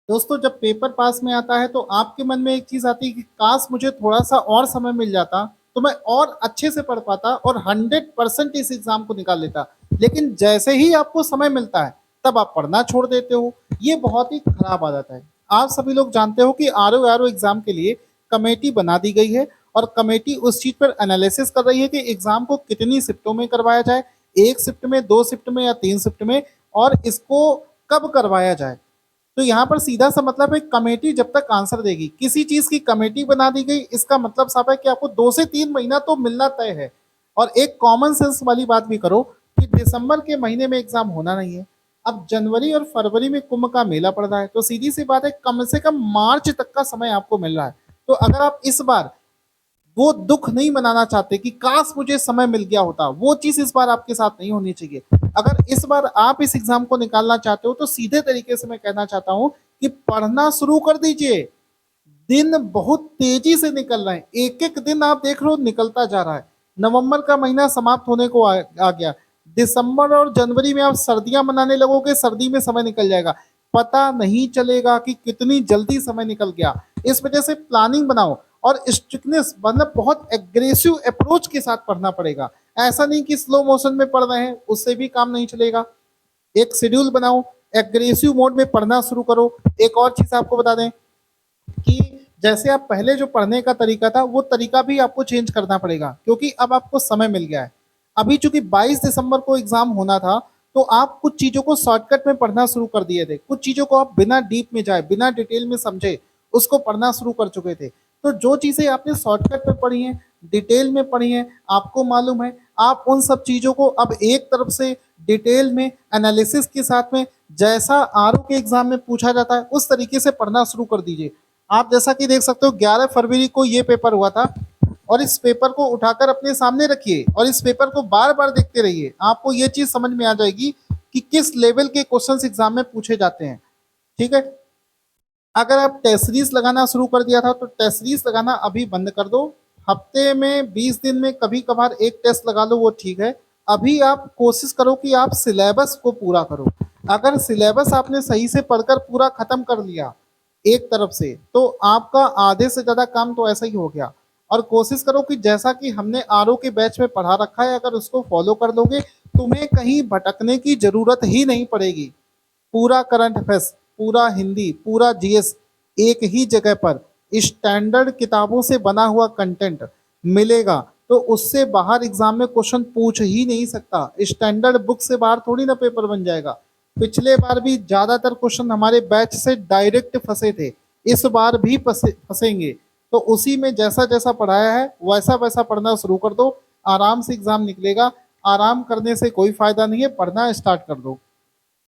दोस्तों जब paper pass में आता है तो आपके मन में एक चीज आती है कि काश मुझे थोड़ा सा और समय मिल जाता तो मैं और अच्छे से पढ़ पाता और 100% इस एग्जाम को निकाल लेता। लेकिन जैसे ही आपको समय मिलता है तब आप पढ़ना छोड़ देते हो। ये बहुत ही खराब आदत है। आप सभी लोग जानते हो कि आर ओ एग्जाम के लिए कमेटी बना दी गई है और कमेटी उस चीज पर एनालिसिस कर रही है कि एग्जाम को कितनी शिफ्टों में करवाया जाए, एक शिफ्ट में, दो शिफ्ट में या तीन शिफ्ट में, और इसको कब करवाया जाए। तो यहाँ पर सीधा सा मतलब है कमेटी जब तक आंसर देगी, किसी चीज की कमेटी बना दी गई इसका मतलब साफ है कि आपको 2 से 3 महीना तो मिलना तय है। और एक कॉमन सेंस वाली बात भी करो कि दिसंबर के महीने में एग्जाम होना नहीं है। अब जनवरी और फरवरी में कुंभ का मेला पड़ रहा है तो सीधी सी बात है कम से कम मार्च तक का समय आपको मिल रहा है। तो अगर आप इस बार वो दुख नहीं मनाना चाहते कि काश मुझे समय मिल गया होता, वो चीज इस बार आपके साथ नहीं होनी चाहिए। अगर इस बार आप इस एग्जाम को निकालना चाहते हो तो सीधे तरीके से मैं कहना चाहता हूं कि पढ़ना शुरू कर दीजिए। दिन बहुत तेजी से निकल रहे हैं, एक एक दिन आप देख लो निकलता जा रहा है। नवंबर का महीना समाप्त होने को आ गया। दिसंबर और जनवरी में आप सर्दियां मनाने लगोगे, सर्दी में समय निकल जाएगा, पता नहीं चलेगा कि कितनी जल्दी समय निकल गया। इस वजह से प्लानिंग बनाओ और स्ट्रिक्टनेस मतलब बहुत एग्रेसिव अप्रोच के साथ पढ़ना पड़ेगा। ऐसा नहीं कि स्लो मोशन में पढ़ रहे हैं, उससे भी काम नहीं चलेगा। एक शेड्यूल बनाओ, एग्रेसिव मोड में पढ़ना शुरू करो। एक और चीज आपको बता दें कि जैसे आप पहले जो पढ़ने का तरीका था वो तरीका भी आपको चेंज करना पड़ेगा क्योंकि अब आपको समय मिल गया है। अभी चूंकि 22 दिसंबर को एग्जाम होना था तो आप कुछ चीजों को शॉर्टकट में पढ़ना शुरू कर दिए थे, कुछ चीजों को आप बिना डीप में जाए, बिना डिटेल में समझे उसको पढ़ना शुरू कर चुके थे। तो जो चीजें आपने शॉर्टकट में पढ़ी हैं, डिटेल में पढ़ी हैं, आपको मालूम है, आप उन सब चीजों को अब एक तरफ से डिटेल में एनालिसिस के साथ में जैसा आर के एग्जाम में पूछा जाता है उस तरीके से पढ़ना शुरू कर दीजिए। आप जैसा कि देख सकते हो 11 फरवरी को ये पेपर हुआ था और इस पेपर को उठाकर अपने सामने रखिए और इस पेपर को बार बार देखते रहिए। आपको ये चीज समझ में आ जाएगी कि किस लेवल के क्वेश्चंस एग्जाम में पूछे जाते हैं। ठीक है। अगर आप टेस्ट सीरीज लगाना शुरू कर दिया था तो टेस्ट सीरीज लगाना अभी बंद कर दो। हफ्ते में 20 दिन में कभी कभार एक टेस्ट लगा लो, वो ठीक है। अभी आप कोशिश करो कि आप सिलेबस को पूरा करो। अगर सिलेबस आपने सही से पढ़कर पूरा खत्म कर लिया एक तरफ से तो आपका आधे से ज्यादा काम तो ऐसा ही हो गया। और कोशिश करो कि जैसा कि हमने आर के बैच में पढ़ा रखा है अगर उसको फॉलो कर लोगे तुम्हें कहीं भटकने की जरूरत ही नहीं पड़ेगी। पूरा करंट अफेयर्स, पूरा हिंदी, पूरा जीएस एक ही जगह पर स्टैंडर्ड किताबों से बना हुआ कंटेंट मिलेगा। तो उससे बाहर एग्जाम में क्वेश्चन पूछ ही नहीं सकता। स्टैंडर्ड बुक से बाहर थोड़ी ना पेपर बन जाएगा। पिछले बार भी ज्यादातर क्वेश्चन हमारे बैच से डायरेक्ट फंसे थे, इस बार भी फंसेंगे। तो उसी में जैसा जैसा पढ़ाया है वैसा वैसा पढ़ना शुरू कर दो, आराम से एग्जाम निकलेगा। आराम करने से कोई फायदा नहीं है, पढ़ना स्टार्ट कर दो।